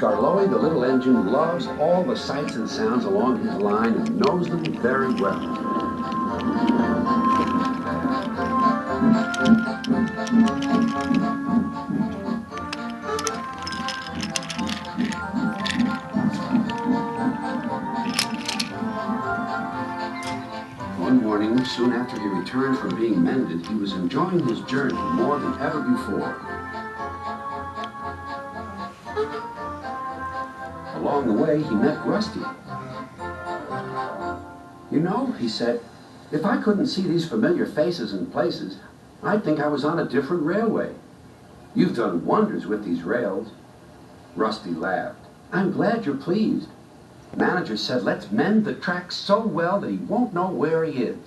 Scarloey, the little engine, loves all the sights and sounds along his line and knows them very well. One morning, soon after he returned from being mended, he was enjoying his journey more than ever before. Along the way, he met Rusty. "You know," he said, "if I couldn't see these familiar faces and places, I'd think I was on a different railway. You've done wonders with these rails." Rusty laughed. "I'm glad you're pleased. Manager said, let's mend the tracks so well that he won't know where he is.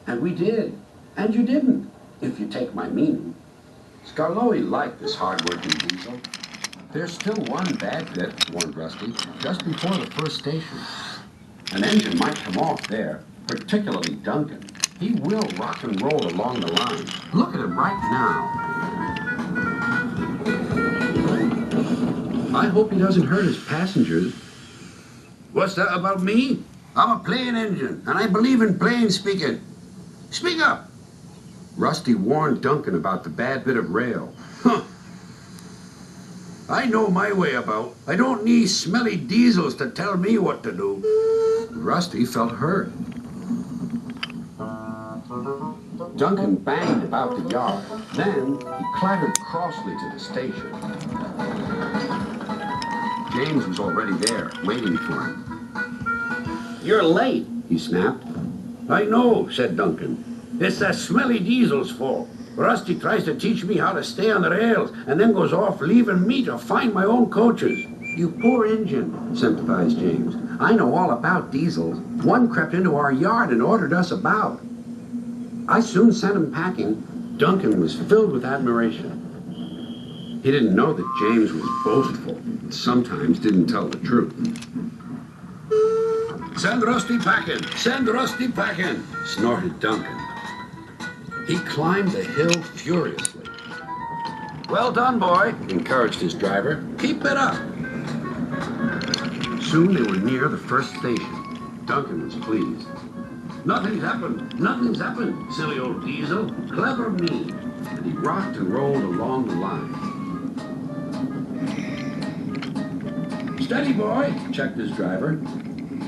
And we did. And you didn't, if you take my meaning." Scarloey liked this hard-working diesel. "There's still one bad bit," warned Rusty, "just before the first station. An engine might come off there, particularly Duncan. He will rock and roll along the line. Look at him right now. I hope he doesn't hurt his passengers." "What's that about me? I'm a plain engine, and I believe in plain speaking. Speak up." Rusty warned Duncan about the bad bit of rail. "Huh. I know my way about. I don't need smelly diesels to tell me what to do." Rusty felt hurt. Duncan banged about the yard. Then he clattered crossly to the station. James was already there, waiting for him. "You're late," he snapped. "I know," said Duncan. "It's that smelly diesel's fault. Rusty tries to teach me how to stay on the rails and then goes off leaving me to find my own coaches." "You poor engine," sympathized James. "I know all about diesels. One crept into our yard and ordered us about. I soon sent him packing." Duncan was filled with admiration. He didn't know that James was boastful and sometimes didn't tell the truth. "Send Rusty packing! Send Rusty packing!" snorted Duncan. He climbed the hill furiously. "Well done, boy," encouraged his driver. "Keep it up." Soon they were near the first station. Duncan was pleased. "Nothing's happened. Nothing's happened, silly old diesel. Clever me." And he rocked and rolled along the line. "Steady, boy," checked his driver.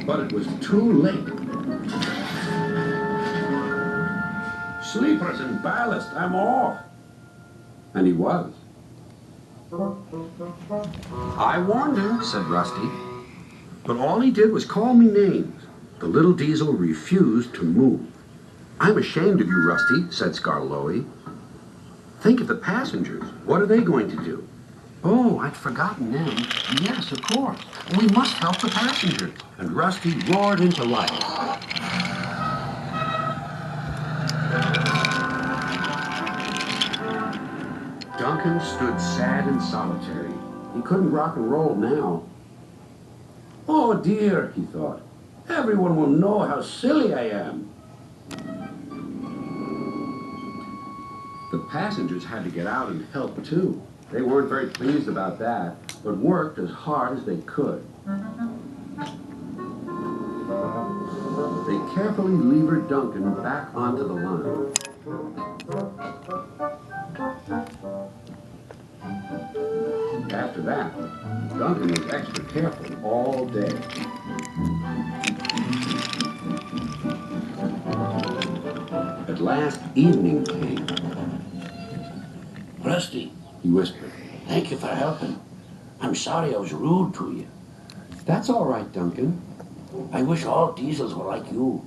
But it was too late. "Sleepers and ballast, I'm off." And he was. "I warned him," said Rusty. "But all he did was call me names." The little diesel refused to move. "I'm ashamed of you, Rusty," said Scarloey. "Think of the passengers. What are they going to do?" "Oh, I'd forgotten them. Yes, of course. We must help the passengers." And Rusty roared into life. Duncan stood sad and solitary. He couldn't rock and roll now. "Oh dear," he thought. "Everyone will know how silly I am." The passengers had to get out and help too. They weren't very pleased about that, but worked as hard as they could. They carefully levered Duncan back onto the line. After that, Duncan was extra careful all day. At last, evening came. "Rusty," he whispered. "thank you for helping. I'm sorry I was rude to you. "That's all right, Duncan." I wish all diesels were like you.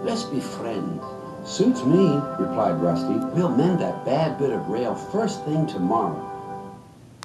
Let's be friends." "Suits me," replied Rusty. "We'll mend that bad bit of rail first thing tomorrow."